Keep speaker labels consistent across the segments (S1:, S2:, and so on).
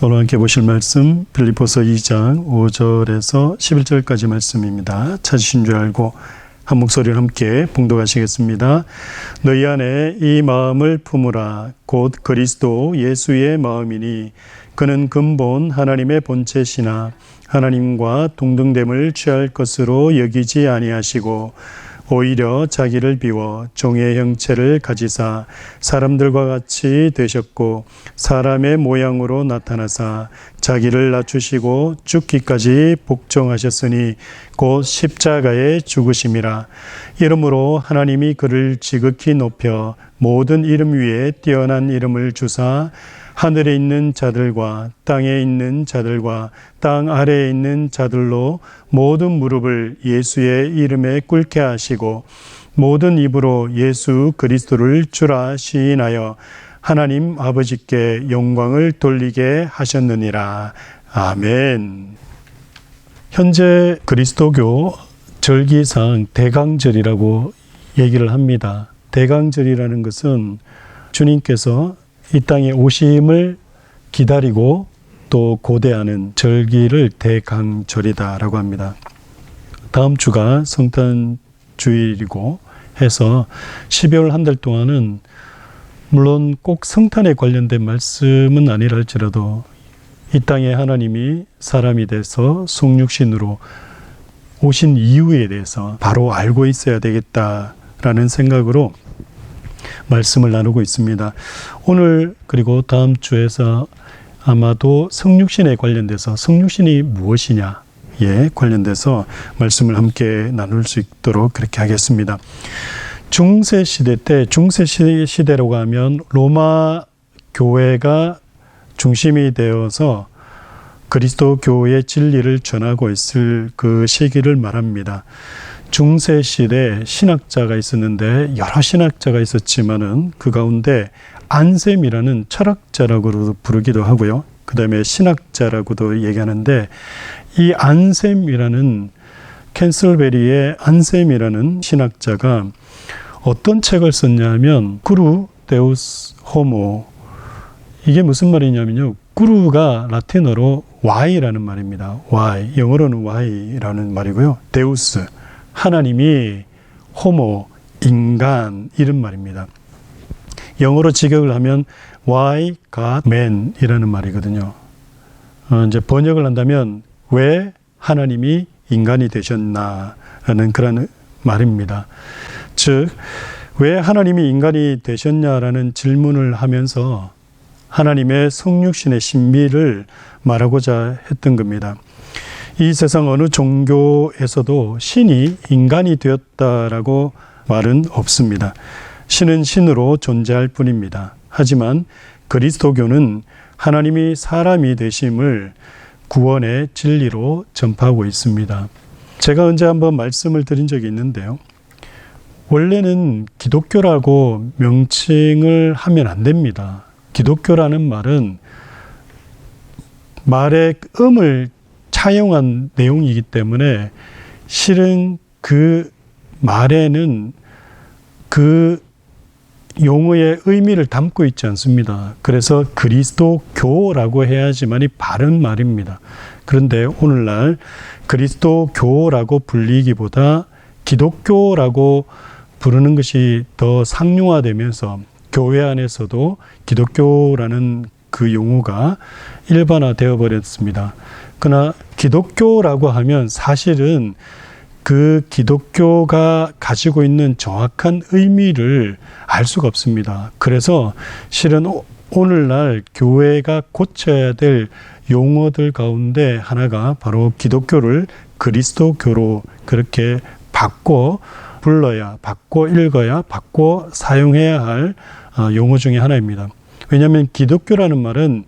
S1: 오늘 함께 보실 말씀 빌립보서 2장 5절에서 11절까지 말씀입니다. 찾으신 줄 알고 한 목소리로 함께 봉독하시겠습니다. 너희 안에 이 마음을 품으라. 곧 그리스도 예수의 마음이니 그는 근본 하나님의 본체시나 하나님과 동등됨을 취할 것으로 여기지 아니하시고 오히려 자기를 비워 종의 형체를 가지사 사람들과 같이 되셨고 사람의 모양으로 나타나사 자기를 낮추시고 죽기까지 복종하셨으니 곧 십자가에 죽으심이라. 이러므로 하나님이 그를 지극히 높여 모든 이름 위에 뛰어난 이름을 주사 하늘에 있는 자들과 땅에 있는 자들과 땅 아래에 있는 자들로 모든 무릎을 예수의 이름에 꿇게 하시고 모든 입으로 예수 그리스도를 주라 시인하여 하나님 아버지께 영광을 돌리게 하셨느니라. 아멘. 현재 그리스도교 절기상 대강절이라고 얘기를 합니다. 대강절이라는 것은 주님께서 이 땅에 오심을 기다리고 또 고대하는 절기를 대강절이다라고 합니다. 다음 주가 성탄 주일이고 해서 12월 한 달 동안은 물론 꼭 성탄에 관련된 말씀은 아니라 할지라도 이 땅에 하나님이 사람이 돼서 성육신으로 오신 이유에 대해서 바로 알고 있어야 되겠다라는 생각으로 말씀을 나누고 있습니다. 오늘 그리고 다음 주에서 아마도 성육신에 관련돼서 성육신이 무엇이냐에 관련돼서 말씀을 함께 나눌 수 있도록 그렇게 하겠습니다. 중세 시대 때, 중세 시대로 가면 로마 교회가 중심이 되어서 그리스도 교회의 진리를 전하고 있을 그 시기를 말합니다. 중세 시대 신학자가 있었는데 여러 신학자가 있었지만은 그 가운데 안셈이라는 철학자라고도 부르기도 하고요. 그 다음에 신학자라고도 얘기하는데 이 안셈이라는 캔슬베리의 안셈이라는 신학자가 어떤 책을 썼냐면 구루 데우스 호모, 이게 무슨 말이냐면요. 구루가 라틴어로 Y라는 말입니다. Y, 영어로는 Y라는 말이고요. 데우스, 하나님이 호모, 인간 이런 말입니다. 영어로 직역을 하면 Why God Man 이라는 말이거든요. 이제 번역을 한다면 왜 하나님이 인간이 되셨나라는 그런 말입니다. 즉, 왜 하나님이 인간이 되셨냐라는 질문을 하면서 하나님의 성육신의 신비를 말하고자 했던 겁니다. 이 세상 어느 종교에서도 신이 인간이 되었다라고 말은 없습니다. 신은 신으로 존재할 뿐입니다. 하지만 그리스도교는 하나님이 사람이 되심을 구원의 진리로 전파하고 있습니다. 제가 언제 한번 말씀을 드린 적이 있는데요. 원래는 기독교라고 명칭을 하면 안 됩니다. 기독교라는 말은 말의 음을 차용한 내용이기 때문에 실은 그 말에는 그 용어의 의미를 담고 있지 않습니다. 그래서 그리스도교라고 해야지만이 바른 말입니다. 그런데 오늘날 그리스도교라고 불리기보다 기독교라고 부르는 것이 더 상용화되면서 교회 안에서도 기독교라는 그 용어가 일반화되어 버렸습니다. 그러나 기독교라고 하면 사실은 그 기독교가 가지고 있는 정확한 의미를 알 수가 없습니다. 그래서 실은 오늘날 교회가 고쳐야 될 용어들 가운데 하나가 바로 기독교를 그리스도교로 그렇게 바꿔 불러야, 바꿔 읽어야, 바꿔 사용해야 할 용어 중에 하나입니다. 왜냐하면 기독교라는 말은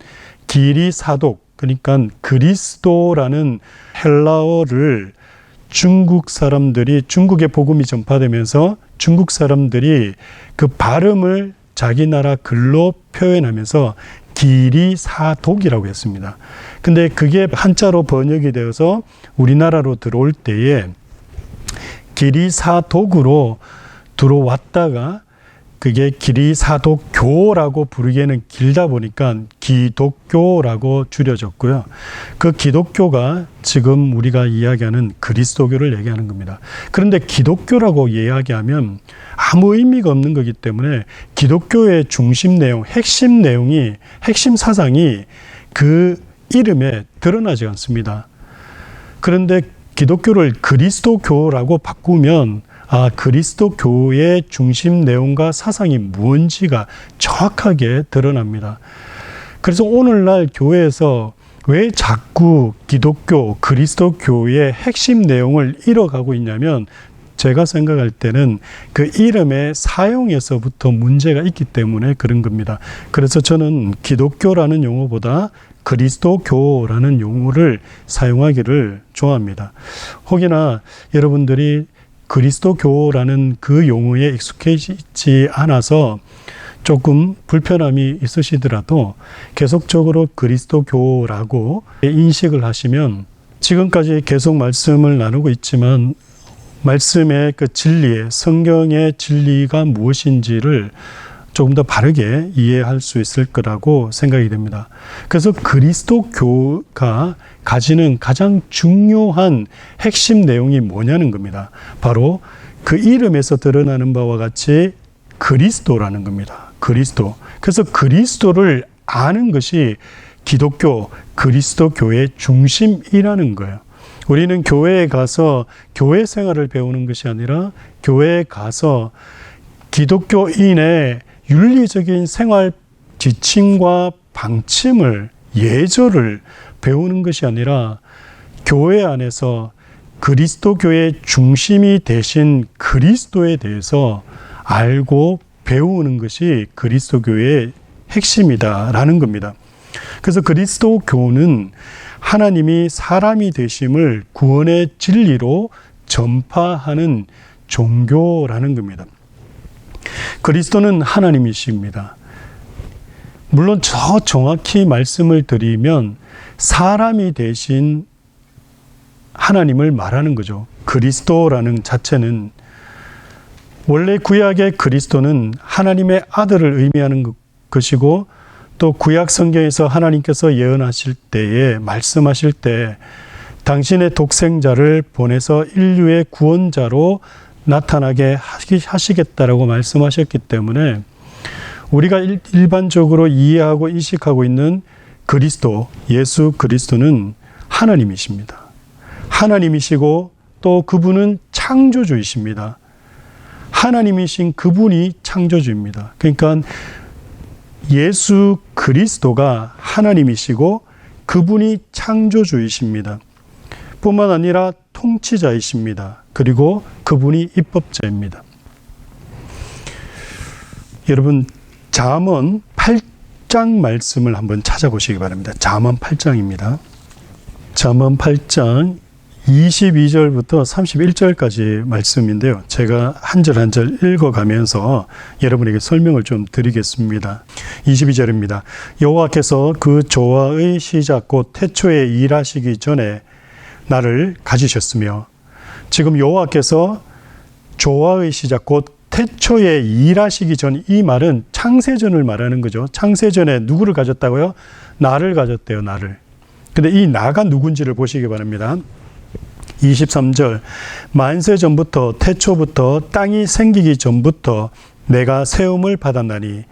S1: 기리사독, 그러니까 그리스도라는 헬라어를 중국 사람들이, 중국의 복음이 전파되면서 중국 사람들이 그 발음을 자기 나라 글로 표현하면서 기리사독이라고 했습니다. 근데 그게 한자로 번역이 되어서 우리나라로 들어올 때에 기리사독으로 들어왔다가 그게 기리사도교라고 부르기에는 길다 보니까 기독교라고 줄여졌고요. 그 기독교가 지금 우리가 이야기하는 그리스도교를 얘기하는 겁니다. 그런데 기독교라고 이야기하면 아무 의미가 없는 거기 때문에 기독교의 중심 내용, 핵심 내용이, 핵심 사상이 그 이름에 드러나지 않습니다. 그런데 기독교를 그리스도교라고 바꾸면 그리스도교의 중심 내용과 사상이 뭔지가 정확하게 드러납니다. 그래서 오늘날 교회에서 왜 자꾸 기독교, 그리스도교의 핵심 내용을 잃어가고 있냐면 제가 생각할 때는 그 이름의 사용에서부터 문제가 있기 때문에 그런 겁니다. 그래서 저는 기독교라는 용어보다 그리스도교라는 용어를 사용하기를 좋아합니다. 혹여나 여러분들이 그리스도교라는 그 용어에 익숙해지지 않아서 조금 불편함이 있으시더라도 계속적으로 그리스도교라고 인식을 하시면 지금까지 계속 말씀을 나누고 있지만 말씀의 그 진리, 성경의 진리가 무엇인지를 조금 더 바르게 이해할 수 있을 거라고 생각이 됩니다. 그래서 그리스도교가 가지는 가장 중요한 핵심 내용이 뭐냐는 겁니다. 바로 그 이름에서 드러나는 바와 같이 그리스도라는 겁니다. 그리스도. 그래서 그리스도를 아는 것이 기독교, 그리스도교의 중심이라는 거예요. 우리는 교회에 가서 교회 생활을 배우는 것이 아니라 교회에 가서 기독교인의 윤리적인 생활 지침과 방침을, 예절을 배우는 것이 아니라 교회 안에서 그리스도교의 중심이 되신 그리스도에 대해서 알고 배우는 것이 그리스도교의 핵심이다라는 겁니다. 그래서 그리스도교는 하나님이 사람이 되심을 구원의 진리로 전파하는 종교라는 겁니다. 그리스도는 하나님이십니다. 물론 저 정확히 말씀을 드리면 사람이 되신 하나님을 말하는 거죠. 그리스도라는 자체는 원래 구약의 그리스도는 하나님의 아들을 의미하는 것이고 또 구약 성경에서 하나님께서 예언하실 때에 말씀하실 때 당신의 독생자를 보내서 인류의 구원자로 나타나게 하시겠다라고 말씀하셨기 때문에 우리가 일반적으로 이해하고 인식하고 있는 그리스도, 예수 그리스도는 하나님이십니다. 하나님이시고 또 그분은 창조주이십니다. 하나님이신 그분이 창조주입니다. 그러니까 예수 그리스도가 하나님이시고 그분이 창조주이십니다. 뿐만 아니라 통치자이십니다. 그리고 그분이 입법자입니다. 여러분, 잠언 8장 말씀을 한번 찾아보시기 바랍니다. 잠언 8장입니다. 잠언 8장 22절부터 31절까지 말씀인데요. 제가 한 절 한 절 읽어가면서 여러분에게 설명을 좀 드리겠습니다. 22절입니다. 여호와께서 그 조화의 시작 곧 태초에 일하시기 전에 나를 가지셨으며, 지금 여호와께서 조화의 시작 곧 태초에 일하시기 전, 이 말은 창세전을 말하는 거죠. 창세전에 누구를 가졌다고요? 나를 가졌대요. 나를. 근데 이 나가 누군지를 보시기 바랍니다. 23절, 만세 전부터 태초부터 땅이 생기기 전부터 내가 세움을 받았나니.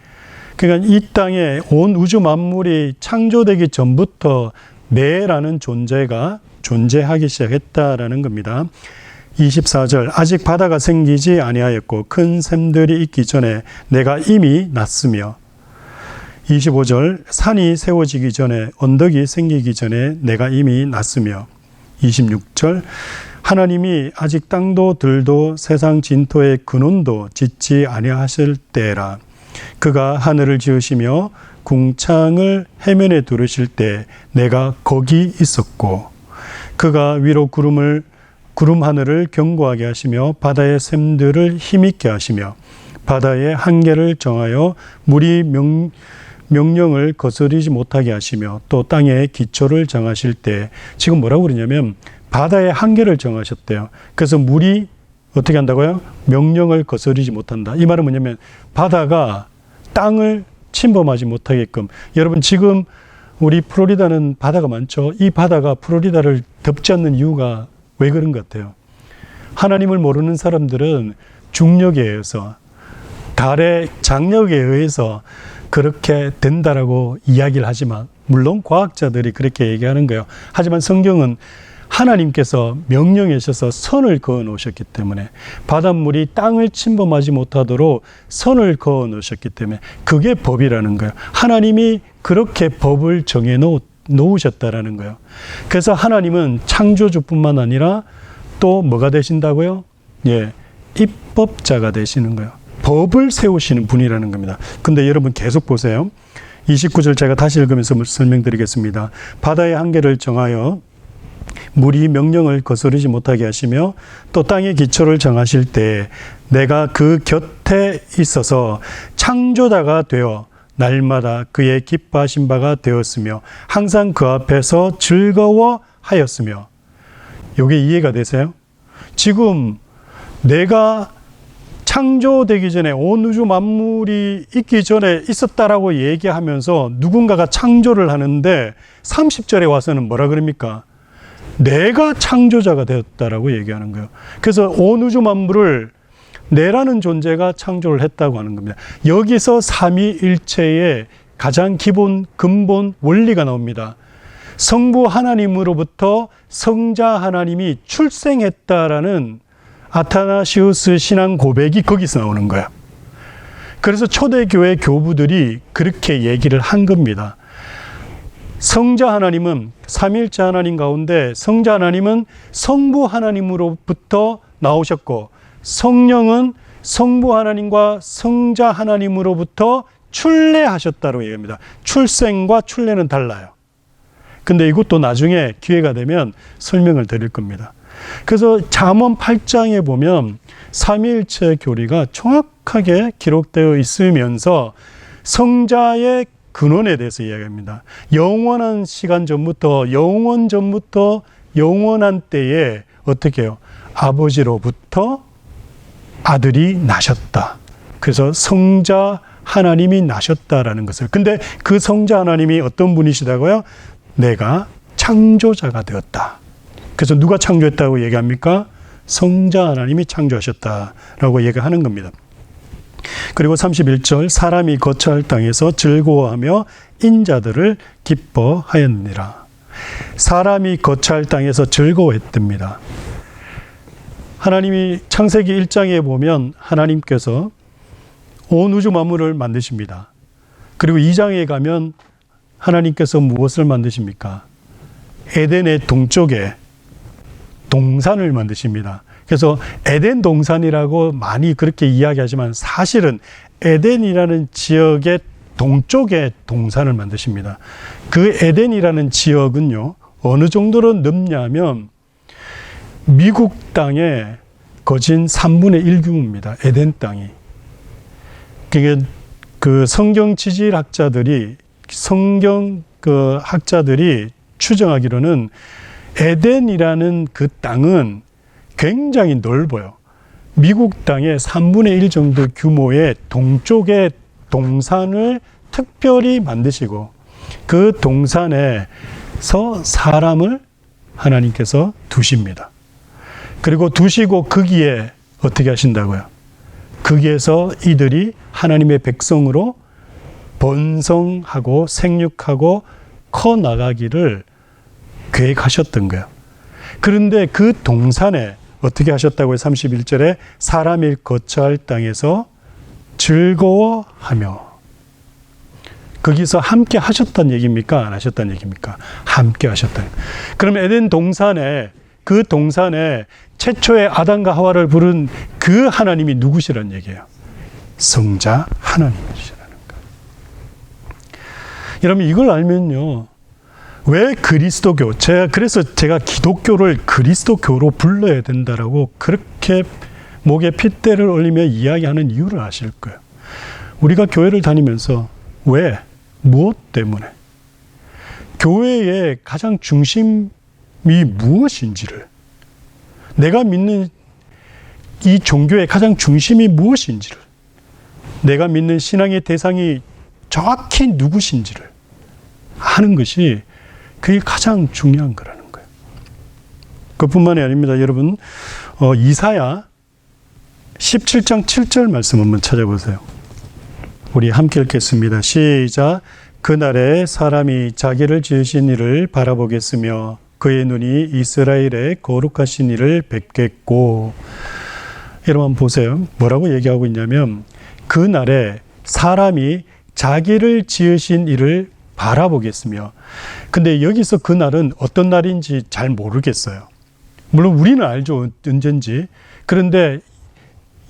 S1: 그러니까 이 땅에 온 우주 만물이 창조되기 전부터 내라는 존재가 존재하기 시작했다라는 겁니다. 24절, 아직 바다가 생기지 아니하였고 큰 샘들이 있기 전에 내가 이미 났으며. 25절, 산이 세워지기 전에 언덕이 생기기 전에 내가 이미 났으며. 26절, 하나님이 아직 땅도 들도 세상 진토의 근원도 짓지 아니하실 때라. 그가 하늘을 지으시며 궁창을 해면에 두르실 때 내가 거기 있었고, 그가 위로 구름 하늘을 견고하게 하시며 바다의 샘들을 힘있게 하시며 바다의 한계를 정하여 물이 명령을 거스르지 못하게 하시며 또 땅의 기초를 정하실 때, 지금 뭐라고 그러냐면 바다의 한계를 정하셨대요. 그래서 물이 어떻게 한다고요? 명령을 거스르지 못한다. 이 말은 뭐냐면 바다가 땅을 침범하지 못하게끔. 여러분 지금 우리 플로리다는 바다가 많죠. 이 바다가 플로리다를 덮지 않는 이유가 왜 그런 것 같아요? 하나님을 모르는 사람들은 중력에 의해서, 달의 장력에 의해서 그렇게 된다라고 이야기를 하지만, 물론 과학자들이 그렇게 얘기하는 거예요. 하지만 성경은 하나님께서 명령하셔서 선을 그어 놓으셨기 때문에, 바닷물이 땅을 침범하지 못하도록 선을 그어 놓으셨기 때문에 그게 법이라는 거예요. 하나님이 그렇게 법을 정해 놓으셨다라는 거예요. 그래서 하나님은 창조주뿐만 아니라 또 뭐가 되신다고요? 예, 입법자가 되시는 거예요. 법을 세우시는 분이라는 겁니다. 근데 여러분 계속 보세요. 29절 제가 다시 읽으면서 설명드리겠습니다. 바다의 한계를 정하여 물이 명령을 거스르지 못하게 하시며 또 땅의 기초를 정하실 때 내가 그 곁에 있어서 창조자가 되어 날마다 그의 기뻐하신 바가 되었으며 항상 그 앞에서 즐거워하였으며. 이게 이해가 되세요? 지금 내가 창조되기 전에 온 우주 만물이 있기 전에 있었다라고 얘기하면서 누군가가 창조를 하는데 30절에 와서는 뭐라 그럽니까? 내가 창조자가 되었다라고 얘기하는 거예요. 그래서 온 우주 만물을 내라는 존재가 창조를 했다고 하는 겁니다. 여기서 삼위일체의 가장 기본 근본 원리가 나옵니다. 성부 하나님으로부터 성자 하나님이 출생했다라는 아타나시우스 신앙 고백이 거기서 나오는 거야. 그래서 초대교회 교부들이 그렇게 얘기를 한 겁니다. 성자 하나님은 삼위일체 하나님 가운데 성자 하나님은 성부 하나님으로부터 나오셨고 성령은 성부 하나님과 성자 하나님으로부터 출래하셨다고 얘기합니다. 출생과 출래는 달라요. 근데 이것도 나중에 기회가 되면 설명을 드릴 겁니다. 그래서 잠언 8장에 보면 삼위일체 교리가 정확하게 기록되어 있으면서 성자의 근원에 대해서 이야기합니다. 영원한 시간 전부터, 영원 전부터 영원한 때에 어떻게 해요? 아버지로부터 아들이 나셨다. 그래서 성자 하나님이 나셨다라는 것을. 근데 그 성자 하나님이 어떤 분이시다고요? 내가 창조자가 되었다. 그래서 누가 창조했다고 얘기합니까? 성자 하나님이 창조하셨다라고 얘기하는 겁니다. 그리고 31절 사람이 거처할 땅에서 즐거워하며 인자들을 기뻐하였느니라. 사람이 거처할 땅에서 즐거워했답니다. 하나님이 창세기 1장에 보면 하나님께서 온 우주 만물을 만드십니다. 그리고 2장에 가면 하나님께서 무엇을 만드십니까? 에덴의 동쪽에 동산을 만드십니다. 그래서 에덴 동산이라고 많이 그렇게 이야기하지만 사실은 에덴이라는 지역의 동쪽에 동산을 만드십니다. 그 에덴이라는 지역은요, 어느 정도로 넓냐면 미국 땅의 거진 3분의 1 규모입니다. 에덴 땅이. 그게 그 성경 지질학자들이, 성경 그 학자들이 추정하기로는 에덴이라는 그 땅은 굉장히 넓어요. 미국 땅의 3분의 1 정도 규모의 동쪽의 동산을 특별히 만드시고 그 동산에서 사람을 하나님께서 두십니다. 그리고 두시고 거기에 어떻게 하신다고요? 거기에서 이들이 하나님의 백성으로 번성하고 생육하고 커 나가기를 계획하셨던 거예요. 그런데 그 동산에 어떻게 하셨다고요? 31절에 사람이 거처할 땅에서 즐거워하며. 거기서 함께 하셨다는 얘기입니까? 안 하셨다는 얘기입니까? 함께 하셨다는. 그럼 에덴 동산에, 그 동산에 최초의 아담과 하와를 부른 그 하나님이 누구시란 얘기예요? 성자 하나님이시라는 거예요. 여러분 이걸 알면요, 왜 그리스도교, 그래서 제가 기독교를 그리스도교로 불러야 된다라고 그렇게 목에 핏대를 올리며 이야기하는 이유를 아실 거예요. 우리가 교회를 다니면서 왜, 무엇 때문에, 교회의 가장 중심이 무엇인지를, 내가 믿는 이 종교의 가장 중심이 무엇인지를, 내가 믿는 신앙의 대상이 정확히 누구신지를 아는 것이 그게 가장 중요한 거라는 거예요. 그뿐만이 아닙니다. 여러분, 이사야 17장 7절 말씀 한번 찾아보세요. 우리 함께 읽겠습니다. 시작. 그날에 사람이 자기를 지으신 이를 바라보겠으며 그의 눈이 이스라엘의 거룩하신 이를 뵙겠고. 여러분 보세요. 뭐라고 얘기하고 있냐면 그날에 사람이 자기를 지으신 이를 바라보겠으며. 근데 여기서 그날은 어떤 날인지 잘 모르겠어요. 물론 우리는 알죠. 언젠지. 그런데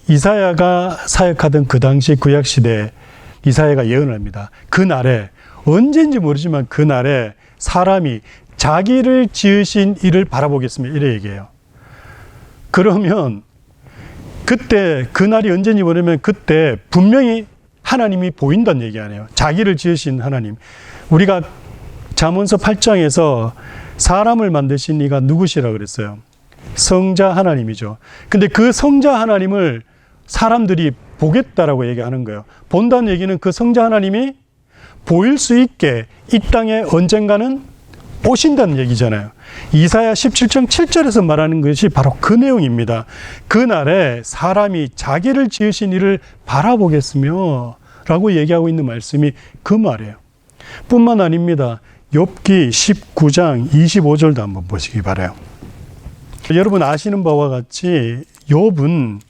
S1: 이사야가 사역하던 그 당시 구약시대에 이사야가 예언을 합니다. 그날에, 언젠지 모르지만 그날에 사람이 자기를 지으신 이를 바라보겠으며 이래 얘기해요. 그러면 그때, 그날이 언제인지 모르면 그때 분명히 하나님이 보인다는 얘기 아니에요. 자기를 지으신 하나님. 우리가 잠언서 8장에서 사람을 만드신 이가 누구시라 그랬어요? 성자 하나님이죠. 근데 그 성자 하나님을 사람들이 보겠다라고 얘기하는 거예요. 본다는 얘기는 그 성자 하나님이 보일 수 있게 이 땅에 언젠가는 오신다는 얘기잖아요. 이사야 17장 7절에서 말하는 것이 바로 그 내용입니다. 그날에 사람이 자기를 지으신 이를 바라보겠으며 라고 얘기하고 있는 말씀이 그 말이에요. 뿐만 아닙니다. 욥기 19장 25절도 한번 보시기 바라요. 여러분 아시는 바와 같이 욥은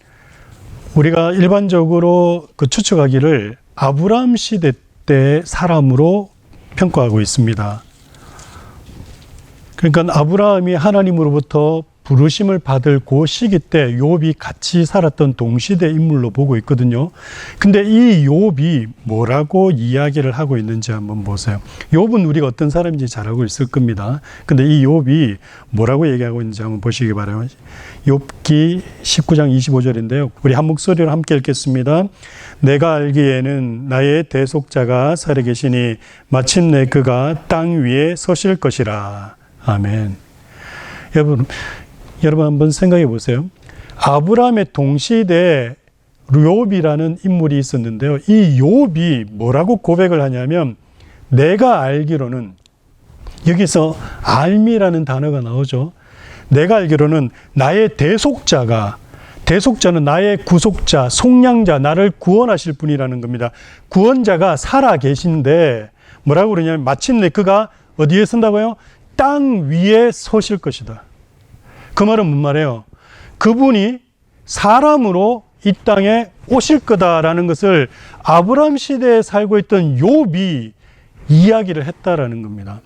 S1: 우리가 일반적으로 추측하기를 아브라함 시대 때 사람으로 평가하고 있습니다. 그러니까 아브라함이 하나님으로부터 부르심을 받을 그 시기 때 욥이 같이 살았던 동시대 인물로 보고 있거든요. 근데 이 욥이 뭐라고 이야기를 하고 있는지 한번 보세요. 욥은 우리가 어떤 사람인지 잘 알고 있을 겁니다. 근데 이 욥이 뭐라고 얘기하고 있는지 한번 보시기 바라요. 욥기 19장 25절인데요. 우리 한 목소리로 함께 읽겠습니다. 내가 알기에는 나의 대속자가 살아계시니 마침내 그가 땅 위에 서실 것이라. 아멘. 여러분 한번 생각해 보세요. 아브라함의 동시대에 욥이라는 인물이 있었는데요. 이 욥이 뭐라고 고백을 하냐면 내가 알기로는, 여기서 알미라는 단어가 나오죠. 내가 알기로는 나의 대속자는 나의 구속자, 속량자, 나를 구원하실 분이라는 겁니다. 구원자가 살아 계신데 뭐라고 그러냐면 마침내 그가 어디에 선다고요? 땅 위에 서실 것이다. 그 말은 뭔 말이에요? 그분이 사람으로 이 땅에 오실 거다라는 것을 아브라함 시대에 살고 있던 욥이 이야기를 했다라는 겁니다.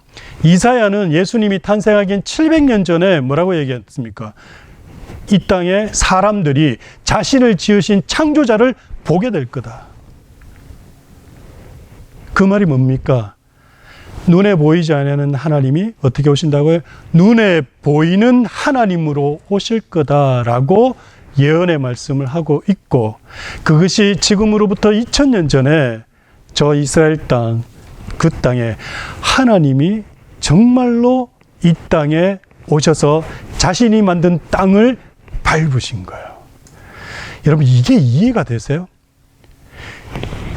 S1: 이사야는 예수님이 탄생하기 700년 전에 뭐라고 얘기했습니까? 이 땅에 사람들이 자신을 지으신 창조자를 보게 될 거다. 그 말이 뭡니까? 눈에 보이지 않는 하나님이 어떻게 오신다고요? 눈에 보이는 하나님으로 오실 거다라고 예언의 말씀을 하고 있고, 그것이 지금으로부터 2000년 전에 저 이스라엘 땅, 그 땅에 하나님이 정말로 이 땅에 오셔서 자신이 만든 땅을 밟으신 거예요. 여러분 이게 이해가 되세요?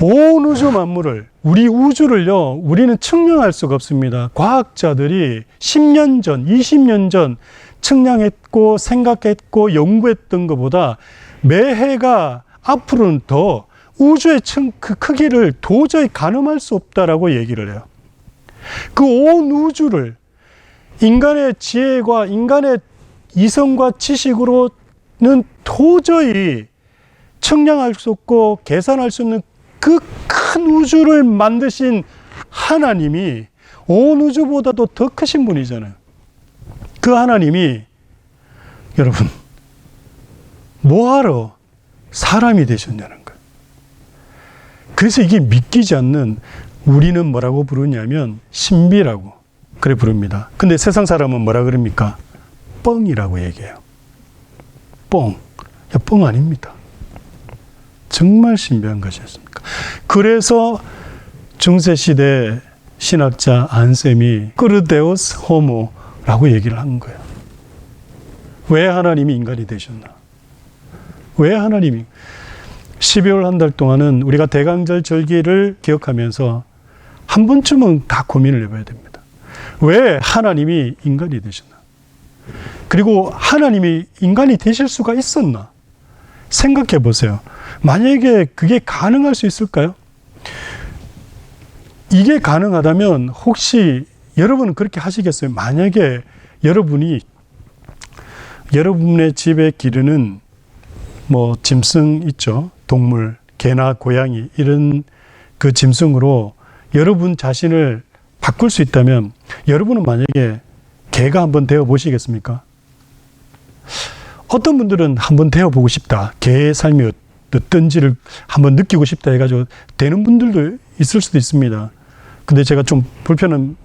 S1: 온 우주 만물을, 우리 우주를요, 우리는 측량할 수가 없습니다. 과학자들이 10년 전, 20년 전 측량했고 생각했고 연구했던 것보다 매해가 앞으로는 더 우주의 그 크기를 도저히 가늠할 수 없다라고 얘기를 해요. 그 온 우주를 인간의 지혜와 인간의 이성과 지식으로는 도저히 측량할 수 없고 계산할 수 없는 그 큰 우주를 만드신 하나님이 온 우주보다도 더 크신 분이잖아요. 그 하나님이 여러분 뭐하러 사람이 되셨냐는 거예요. 그래서 이게 믿기지 않는, 우리는 뭐라고 부르냐면 신비라고 그래 부릅니다. 근데 세상 사람은 뭐라 그럽니까? 뻥이라고 얘기해요. 뻥. 뻥 아닙니다. 정말 신비한 것이었습니까? 그래서 중세시대 신학자 안셈이 크르데우스 호모라고 얘기를 한 거예요. 왜 하나님이 인간이 되셨나? 왜 하나님이 12월 한 달 동안은 우리가 대강절 절기를 기억하면서 한 번쯤은 다 고민을 해봐야 됩니다. 왜 하나님이 인간이 되셨나? 그리고 하나님이 인간이 되실 수가 있었나? 생각해 보세요. 만약에 그게 가능할 수 있을까요? 이게 가능하다면 혹시 여러분은 그렇게 하시겠어요? 만약에 여러분의 집에 기르는 뭐 짐승 있죠? 동물, 개나 고양이 이런 그 짐승으로 여러분 자신을 바꿀 수 있다면 여러분은 만약에 개가 한번 되어 보시겠습니까? 어떤 분들은 한번 되어 보고 싶다. 개의 삶이 어떤지를 한번 느끼고 싶다 해가지고 되는 분들도 있을 수도 있습니다. 근데 제가 좀 불편한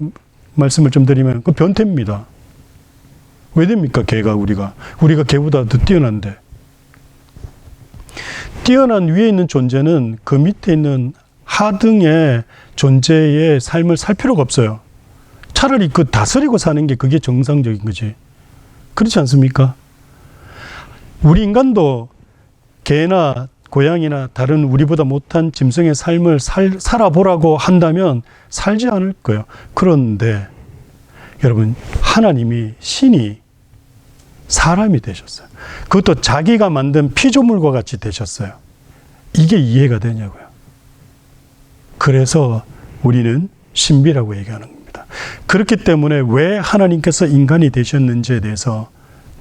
S1: 말씀을 좀 드리면 그 변태입니다. 왜 됩니까? 개가 우리가 개보다 더 뛰어난데. 뛰어난 위에 있는 존재는 그 밑에 있는 하등의 존재의 삶을 살 필요가 없어요. 차라리 그 다스리고 사는 게 그게 정상적인 거지. 그렇지 않습니까? 우리 인간도 개나 고양이나 다른 우리보다 못한 짐승의 삶을 살아보라고 한다면 살지 않을 거예요. 그런데 여러분, 하나님이 신이 사람이 되셨어요. 그것도 자기가 만든 피조물과 같이 되셨어요. 이게 이해가 되냐고요. 그래서 우리는 신비라고 얘기하는 겁니다. 그렇기 때문에 왜 하나님께서 인간이 되셨는지에 대해서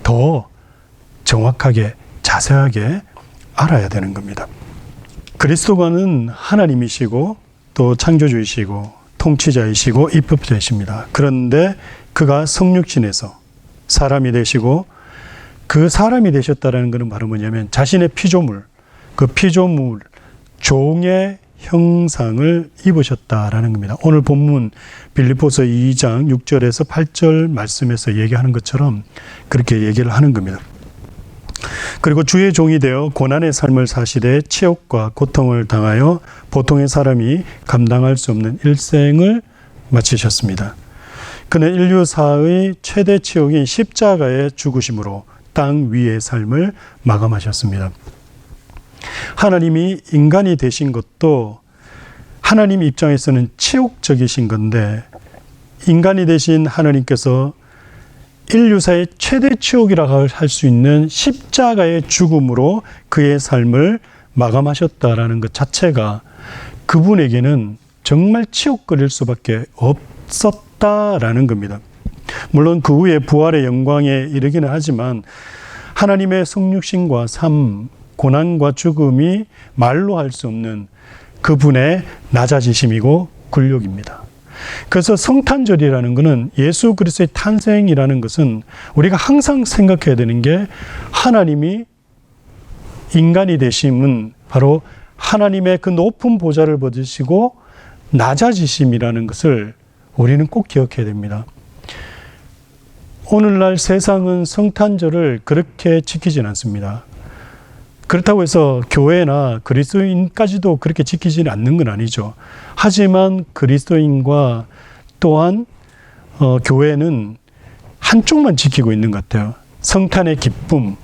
S1: 더 정확하게 자세하게 알아야 되는 겁니다. 그리스도가는 하나님이시고 또 창조주이시고 통치자이시고 입법자이십니다. 그런데 그가 성육신에서 사람이 되시고 그 사람이 되셨다는 것은 바로 뭐냐면 자신의 피조물, 그 피조물 종의 형상을 입으셨다라는 겁니다. 오늘 본문 빌립보서 2장 6절에서 8절 말씀에서 얘기하는 것처럼 그렇게 얘기를 하는 겁니다. 그리고 주의 종이 되어 고난의 삶을 사시되 치욕과 고통을 당하여 보통의 사람이 감당할 수 없는 일생을 마치셨습니다. 그는 인류사의 최대 치욕인 십자가의 죽으심으로 땅 위의 삶을 마감하셨습니다. 하나님이 인간이 되신 것도 하나님 입장에서는 치욕적이신 건데 인간이 되신 하나님께서 인류사의 최대 치욕이라고 할 수 있는 십자가의 죽음으로 그의 삶을 마감하셨다라는 것 자체가 그분에게는 정말 치욕거릴 수밖에 없었다라는 겁니다. 물론 그 후에 부활의 영광에 이르기는 하지만 하나님의 성육신과 삶, 고난과 죽음이 말로 할 수 없는 그분의 낮아지심이고 굴욕입니다. 그래서 성탄절이라는 것은 예수 그리스도의 탄생이라는 것은 우리가 항상 생각해야 되는 게 하나님이 인간이 되심은 바로 하나님의 그 높은 보좌를 벗으시고 낮아지심이라는 것을 우리는 꼭 기억해야 됩니다. 오늘날 세상은 성탄절을 그렇게 지키진 않습니다. 그렇다고 해서 교회나 그리스도인까지도 그렇게 지키지는 않는 건 아니죠. 하지만 그리스도인과 또한 교회는 한쪽만 지키고 있는 것 같아요. 성탄의 기쁨,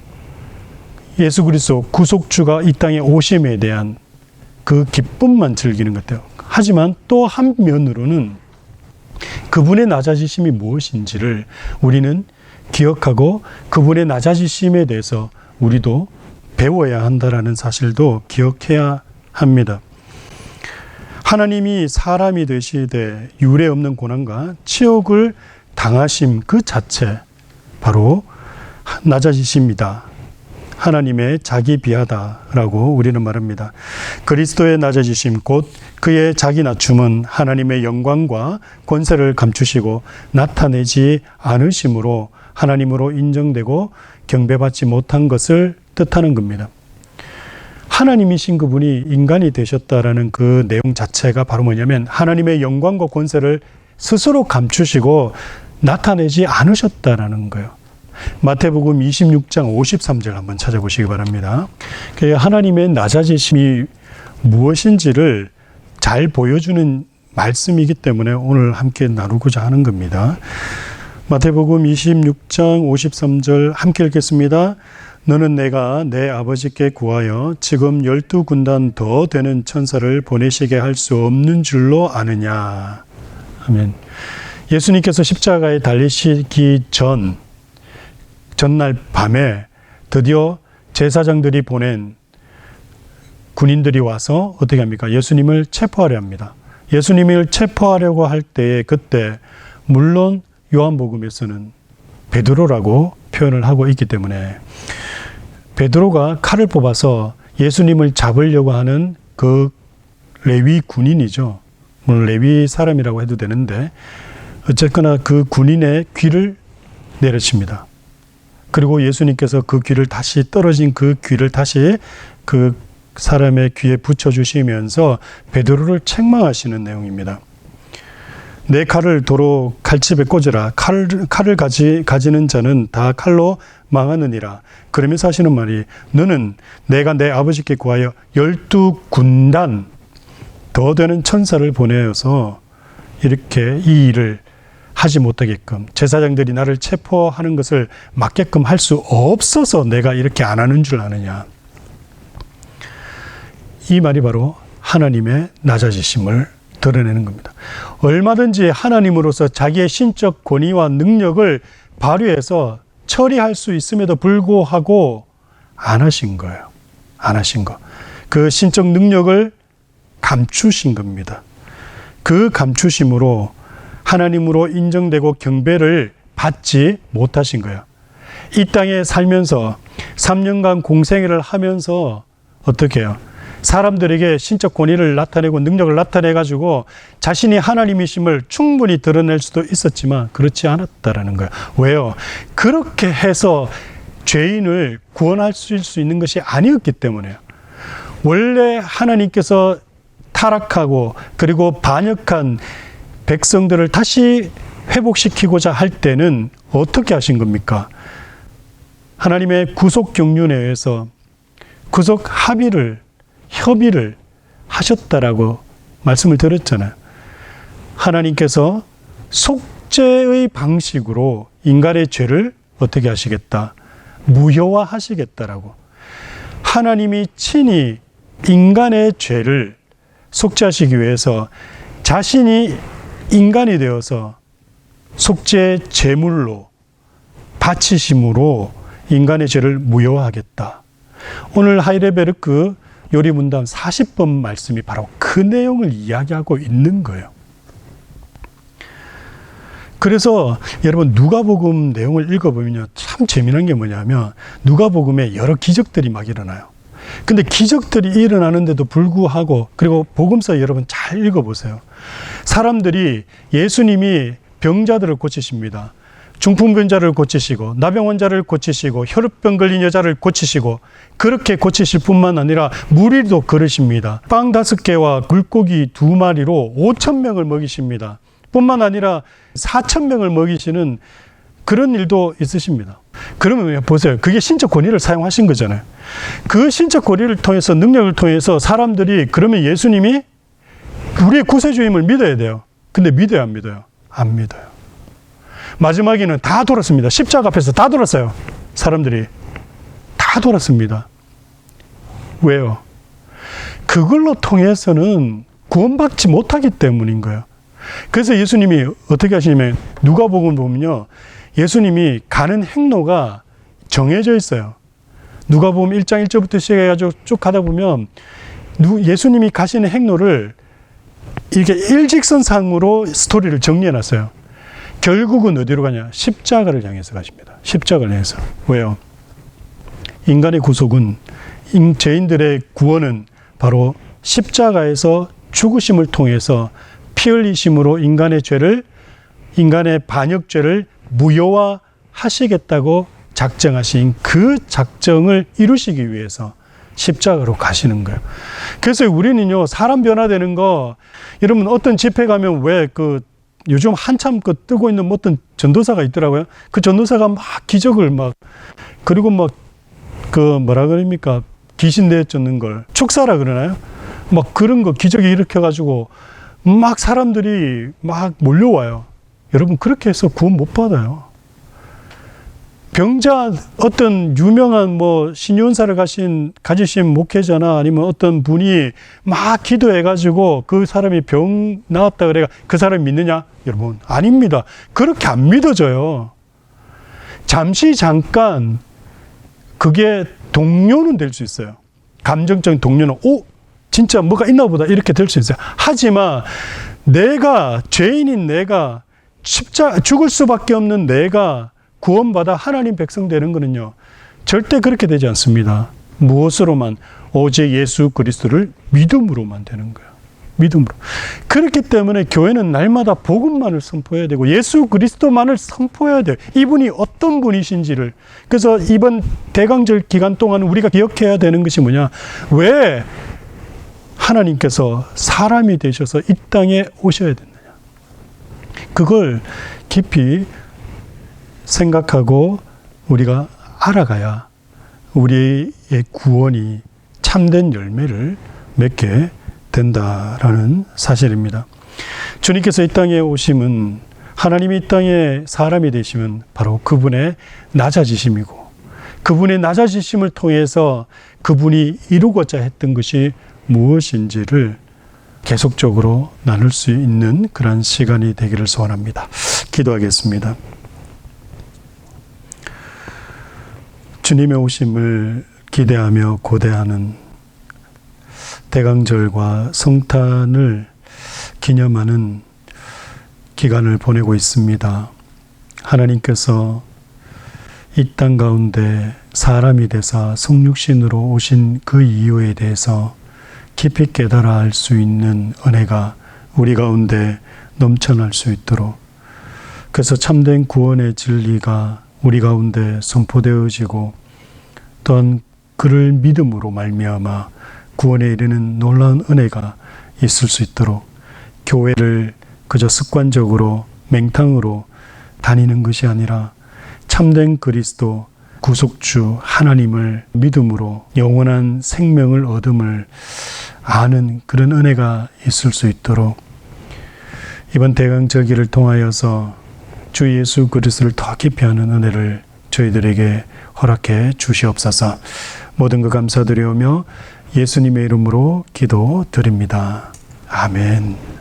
S1: 예수 그리스도 구속주가 이 땅에 오심에 대한 그 기쁨만 즐기는 것 같아요. 하지만 또 한 면으로는 그분의 낮아지심이 무엇인지를 우리는 기억하고 그분의 낮아지심에 대해서 우리도 배워야 한다라는 사실도 기억해야 합니다. 하나님이 사람이 되시되 유례 없는 고난과 치욕을 당하심 그 자체 바로 낮아지심이다. 하나님의 자기 비하다라고 우리는 말합니다. 그리스도의 낮아지심 곧 그의 자기 낮춤은 하나님의 영광과 권세를 감추시고 나타내지 않으심으로 하나님으로 인정되고 경배받지 못한 것을 뜻하는 겁니다. 하나님이신 그분이 인간이 되셨다라는 그 내용 자체가 바로 뭐냐면 하나님의 영광과 권세를 스스로 감추시고 나타내지 않으셨다라는 거예요. 마태복음 26장 53절 한번 찾아보시기 바랍니다. 하나님의 낮아지심이 무엇인지를 잘 보여주는 말씀이기 때문에 오늘 함께 나누고자 하는 겁니다. 마태복음 26장 53절 함께 읽겠습니다. 너는 내가 내 아버지께 구하여 지금 12군단 더 되는 천사를 보내시게 할 수 없는 줄로 아느냐. 아멘. 예수님께서 십자가에 달리시기 전날 밤에 드디어 제사장들이 보낸 군인들이 와서 어떻게 합니까? 예수님을 체포하려 합니다. 예수님을 체포하려고 할 때에 그때 물론 요한복음에서는 베드로라고 표현을 하고 있기 때문에 베드로가 칼을 뽑아서 예수님을 잡으려고 하는 그 레위 군인이죠. 물론 레위 사람이라고 해도 되는데 어쨌거나 그 군인의 귀를 내려칩니다. 그리고 예수님께서 그 귀를 다시 떨어진 그 귀를 다시 그 사람의 귀에 붙여주시면서 베드로를 책망하시는 내용입니다. 내 칼을 도로 칼집에 꽂으라. 칼을 가지는 자는 다 칼로 망하느니라. 그러면서 하시는 말이 너는 내가 내 아버지께 구하여 12군단 더 되는 천사를 보내어서 이렇게 이 일을 하지 못하게끔 제사장들이 나를 체포하는 것을 막게끔 할 수 없어서 내가 이렇게 안 하는 줄 아느냐. 이 말이 바로 하나님의 낮아지심을 드러내는 겁니다. 얼마든지 하나님으로서 자기의 신적 권위와 능력을 발휘해서 처리할 수 있음에도 불구하고 안 하신 거예요. 안 하신 거. 그 신적 능력을 감추신 겁니다. 그 감추심으로 하나님으로 인정되고 경배를 받지 못하신 거예요. 이 땅에 살면서 3년간 공생애를 하면서 어떻게 해요? 사람들에게 신적 권위를 나타내고 능력을 나타내가지고 자신이 하나님이심을 충분히 드러낼 수도 있었지만 그렇지 않았다라는 거예요. 왜요? 그렇게 해서 죄인을 구원할 수 있는 것이 아니었기 때문에요. 원래 하나님께서 타락하고 그리고 반역한 백성들을 다시 회복시키고자 할 때는 어떻게 하신 겁니까? 하나님의 구속 경륜에 의해서 구속 협의를 하셨다라고 말씀을 드렸잖아요. 하나님께서 속죄의 방식으로 인간의 죄를 어떻게 하시겠다? 무효화하시겠다라고. 하나님이 친히 인간의 죄를 속죄하시기 위해서 자신이 인간이 되어서 속죄 제물로 바치심으로 인간의 죄를 무효화하겠다. 오늘 하이데베르크 요리문답 40번 말씀이 바로 그 내용을 이야기하고 있는 거예요. 그래서 여러분 누가복음 내용을 읽어보면요, 참 재미난 게 뭐냐면 누가복음에 여러 기적들이 막 일어나요. 근데 기적들이 일어나는데도 불구하고, 그리고 복음서 여러분 잘 읽어보세요. 사람들이 예수님이 병자들을 고치십니다. 중풍병자를 고치시고 나병 환자를 고치시고 혈우병 걸린 여자를 고치시고, 그렇게 고치실 뿐만 아니라 무리도 걸으십니다. 빵 5개와 물고기 2마리로 5,000명을 먹이십니다. 뿐만 아니라 4,000명을 먹이시는 그런 일도 있으십니다. 그러면 보세요. 그게 신적 권위를 사용하신 거잖아요. 그 신적 권위를 통해서, 능력을 통해서 사람들이 그러면 예수님이 우리의 구세주임을 믿어야 돼요. 근데 믿어요, 안 믿어요? 안 믿어요. 마지막에는 다 돌았습니다. 십자가 앞에서 다 돌았어요. 사람들이 다 돌았습니다. 왜요? 그걸로 통해서는 구원받지 못하기 때문인 거예요. 그래서 예수님이 어떻게 하시냐면 누가복음 보면요, 예수님이 가는 행로가 정해져 있어요. 누가복음 1장 1절부터 시작해가지고 쭉 가다 보면 예수님이 가시는 행로를 이렇게 일직선상으로 스토리를 정리해놨어요. 결국은 어디로 가냐? 십자가를 향해서 가십니다. 십자가를 향해서. 왜요? 인간의 구속은, 죄인들의 구원은 바로 십자가에서 죽으심을 통해서 피 흘리심으로 인간의 죄를, 인간의 반역죄를 무효화하시겠다고 작정하신 그 작정을 이루시기 위해서 십자가로 가시는 거예요. 그래서 우리는요, 사람 변화되는 거, 여러분 어떤 집회 가면 왜 요즘 한참 뜨고 있는 어떤 전도사가 있더라고요. 그 전도사가 막 기적을 그리고 뭐라 그럽니까? 귀신 내쫓는 걸 축사라 그러나요? 그런 거 기적이 일으켜가지고 막 사람들이 막 몰려와요. 여러분 그렇게 해서 구원 못 받아요. 병자 어떤 유명한 신윤사를 가지신 목회자나 아니면 어떤 분이 막 기도해가지고 그 사람이 병 나았다 그래가 그 사람이 믿느냐? 여러분, 아닙니다. 그렇게 안 믿어져요. 잠깐 그게 동료는 될 수 있어요. 감정적인 동료는 진짜 뭐가 있나 보다 이렇게 될 수 있어요. 하지만 죄인인 내가 죽을 수밖에 없는 내가 구원받아 하나님 백성 되는 거는요, 절대 그렇게 되지 않습니다. 무엇으로만? 오직 예수 그리스도를 믿음으로만 되는 거예요. 믿음으로. 그렇기 때문에 교회는 날마다 복음만을 선포해야 되고 예수 그리스도만을 선포해야 돼요. 이분이 어떤 분이신지를. 그래서 이번 대강절 기간 동안 우리가 기억해야 되는 것이 뭐냐? 왜 하나님께서 사람이 되셔서 이 땅에 오셔야 됐느냐? 그걸 깊이 생각하고 우리가 알아가야 우리의 구원이 참된 열매를 맺게 된다라는 사실입니다. 주님께서 이 땅에 오심은, 하나님이 이 땅에 사람이 되시면 바로 그분의 낮아지심이고, 그분의 낮아지심을 통해서 그분이 이루고자 했던 것이 무엇인지를 계속적으로 나눌 수 있는 그런 시간이 되기를 소원합니다. 기도하겠습니다. 주님의 오심을 기대하며 고대하는 대강절과 성탄을 기념하는 기간을 보내고 있습니다. 하나님께서 이 땅 가운데 사람이 되사 성육신으로 오신 그 이유에 대해서 깊이 깨달아 알 수 있는 은혜가 우리 가운데 넘쳐날 수 있도록, 그래서 참된 구원의 진리가 우리 가운데 선포되어지고 또한 그를 믿음으로 말미암아 구원에 이르는 놀라운 은혜가 있을 수 있도록, 교회를 그저 습관적으로 맹탕으로 다니는 것이 아니라 참된 그리스도 구속주 하나님을 믿음으로 영원한 생명을 얻음을 아는 그런 은혜가 있을 수 있도록 이번 대강절기를 통하여서 주 예수 그리스도를 더 깊이 아는 은혜를 저희들에게 허락해 주시옵소서. 모든 것 감사드리오며 예수님의 이름으로 기도드립니다. 아멘.